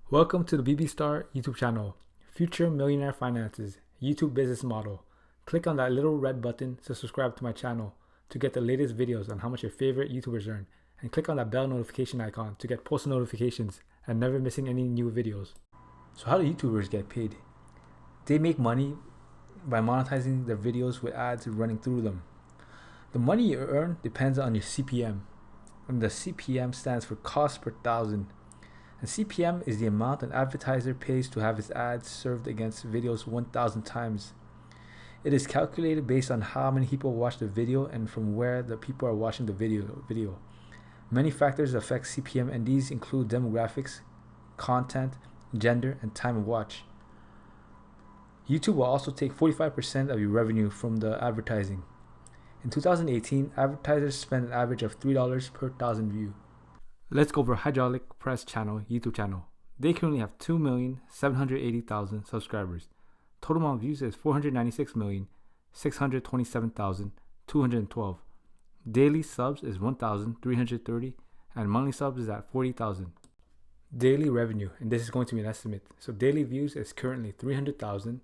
Welcome to the BB Star YouTube channel, Future Millionaire Finances, YouTube Business Model. Click on that little red button to subscribe to my channel to get the latest videos on how much your favorite YouTubers earn. And click on that bell notification icon to get post notifications and never missing any new videos. So how do YouTubers get paid? They make money by monetizing their videos with ads running through them. The money you earn depends on your CPM. And the CPM stands for cost per thousand. And CPM is the amount an advertiser pays to have his ads served against videos 1,000 times. It is calculated based on how many people watch the video and from where the people are watching the video. Many factors affect CPM, and these include demographics, content, gender, and time of watch. YouTube will also take 45% of your revenue from the advertising. In 2018, advertisers spent an average of $3 per thousand views. Let's go over Hydraulic Press channel, YouTube channel. They currently have 2,780,000 subscribers. Total amount of views is 496,627,212. Daily subs is 1,330 and monthly subs is at 40,000. Daily revenue, and this is going to be an estimate. So daily views is currently 300,000.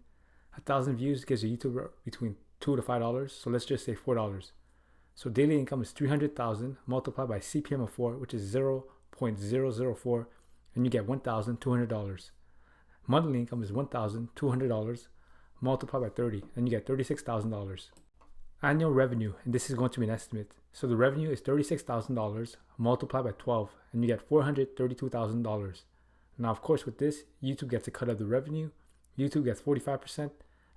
1,000 views gives a YouTuber between $2 to $5. So let's just say $4. So daily income is 300,000 multiplied by CPM of 4, which is 0.004, and you get $1,200. Monthly income is $1,200 multiplied by 30, and you get $36,000. Annual revenue, and this is going to be an estimate. So the revenue is $36,000 multiplied by 12, and you get $432,000. Now, of course, with this, YouTube gets a cut of the revenue. YouTube gets 45%,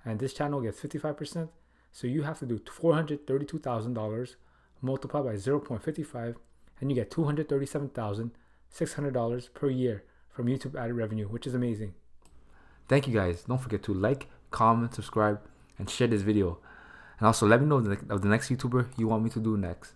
and this channel gets 55%. So you have to do $432,000 multiplied by 0.55, and you get $237,600 per year from YouTube ad revenue, which is amazing. Thank you guys. Don't forget to like, comment, subscribe, and share this video. And also let me know of the next YouTuber you want me to do next.